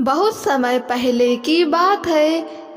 बहुत समय पहले की बात है।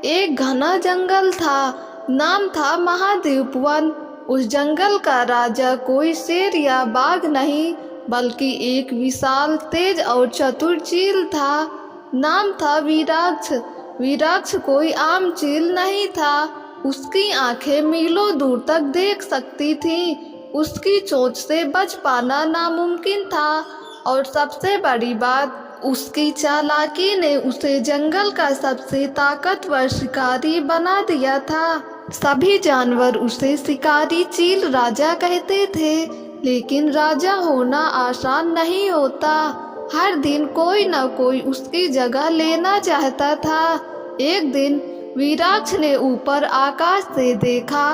एक घना जंगल था। नाम था महादेव वन। उस जंगल का राजा कोई शेर या बाघ नहीं, बल्कि एक विशाल, तेज और चतुर चील था। नाम था वीराक्ष। वीराक्ष कोई आम चील नहीं था। उसकी आंखें मीलों दूर तक देख सकती थीं। उसकी चोंच से बच पाना नामुमकिन था, और सबसे बड़ी बात, उसकी चालाकी ने उसे जंगल का सबसे ताकतवर शिकारी बना दिया था। सभी जानवर उसे शिकारी चील राजा कहते थे, लेकिन राजा होना आसान नहीं होता। हर दिन कोई न कोई उसकी जगह लेना चाहता था। एक दिन वीराक्ष ने ऊपर आकाश से देखा।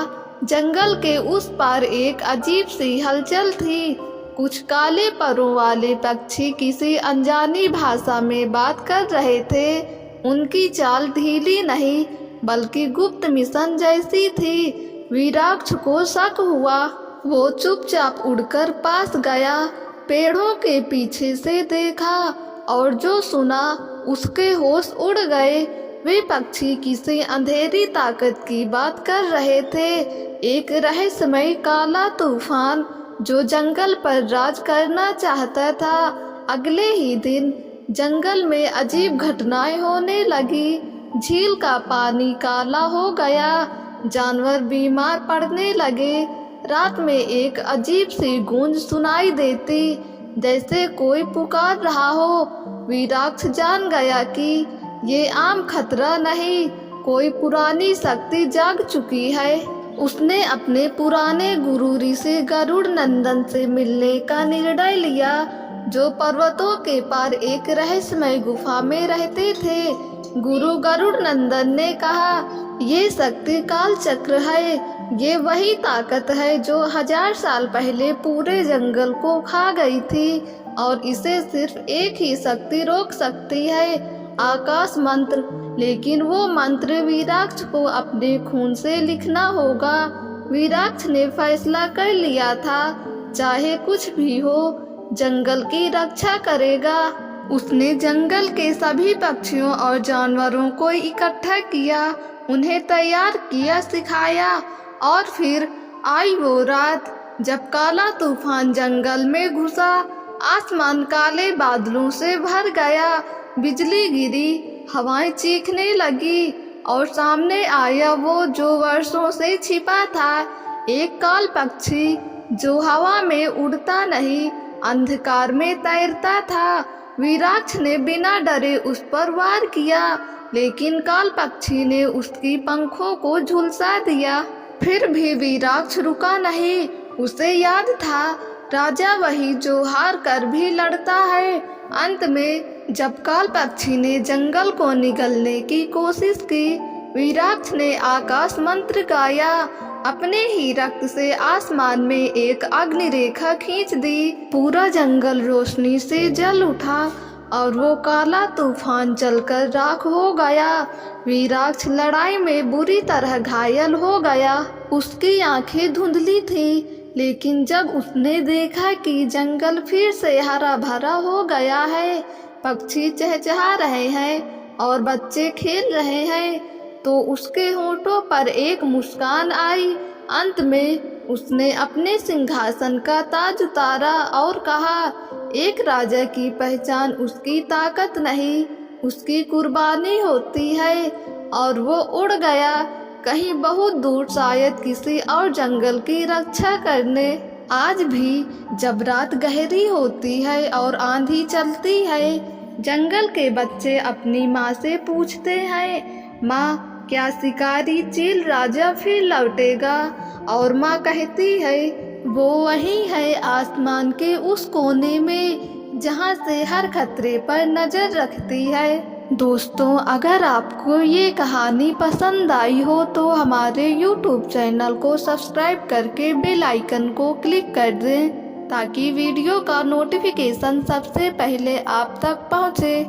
जंगल के उस पार एक अजीब सी हलचल थी। कुछ काले परों वाले पक्षी किसी अनजानी भाषा में बात कर रहे थे। उनकी चाल ढीली नहीं, बल्कि गुप्त मिशन जैसी थी। वीराक्ष को शक हुआ। वो चुपचाप उड़कर पास गया, पेड़ों के पीछे से देखा, और जो सुना उसके होश उड़ गए। वे पक्षी किसी अंधेरी ताकत की बात कर रहे थे। एक रहस्यमय काला तूफान जो जंगल पर राज करना चाहता था। अगले ही दिन जंगल में अजीब घटनाएं होने लगी। झील का पानी काला हो गया, जानवर बीमार पड़ने लगे। रात में एक अजीब सी गूंज सुनाई देती, जैसे कोई पुकार रहा हो। वीराक्ष जान गया कि ये आम खतरा नहीं, कोई पुरानी शक्ति जाग चुकी है। उसने अपने पुराने गुरु ऋषि गरुड़ नंदन से मिलने का निर्णय लिया, जो पर्वतों के पार एक रहस्यमय गुफा में रहते थे। गुरु गरुड़ नंदन ने कहा, ये शक्ति काल चक्र है। ये वही ताकत है जो 1000 साल पहले पूरे जंगल को खा गई थी, और इसे सिर्फ एक ही शक्ति रोक सकती है, आकाश मंत्र। लेकिन वो मंत्र वीराक्ष को अपने खून से लिखना होगा। वीराक्ष ने फैसला कर लिया था, चाहे कुछ भी हो, जंगल की रक्षा करेगा। उसने जंगल के सभी पक्षियों और जानवरों को इकट्ठा किया, उन्हें तैयार किया, सिखाया। और फिर आई वो रात जब काला तूफान जंगल में घुसा। आसमान काले बादलों से भर गया, बिजली गिरी, हवाएं चीखने लगी, और सामने आया वो जो वर्षों से छिपा था। एक काल पक्षी जो हवा में उड़ता नहीं, अंधकार में तैरता था। वीराक्ष ने बिना डरे उस पर वार किया, लेकिन काल पक्षी ने उसकी पंखों को झुलसा दिया। फिर भी वीराक्ष रुका नहीं। उसे याद था, राजा वही जो हार कर भी लड़ता है। अंत में जब काल पक्षी ने जंगल को निगलने की कोशिश की, वीराक्ष ने आकाश मंत्र गाया। अपने ही रक्त से आसमान में एक अग्नि रेखा खींच दी। पूरा जंगल रोशनी से जल उठा, और वो काला तूफान जलकर राख हो गया। वीराक्ष लड़ाई में बुरी तरह घायल हो गया। उसकी आंखें धुंधली थी, लेकिन जब उसने देखा कि जंगल फिर से हरा भरा हो गया है, पक्षी चहचहा रहे हैं और बच्चे खेल रहे हैं, तो उसके होठों पर एक मुस्कान आई। अंत में उसने अपने सिंहासन का ताज उतारा और कहा, एक राजा की पहचान उसकी ताकत नहीं, उसकी कुर्बानी होती है। और वो उड़ गया, कहीं बहुत दूर, शायद किसी और जंगल की रक्षा करने। आज भी जब रात गहरी होती है और आंधी चलती है, जंगल के बच्चे अपनी माँ से पूछते हैं, माँ, क्या शिकारी चील राजा फिर लौटेगा? और माँ कहती है, वो वही है, आसमान के उस कोने में, जहाँ से हर खतरे पर नजर रखती है। दोस्तों, अगर आपको ये कहानी पसंद आई हो तो हमारे YouTube चैनल को सब्सक्राइब करके बेल आइकन को क्लिक कर दें, ताकि वीडियो का नोटिफिकेशन सबसे पहले आप तक पहुँचे।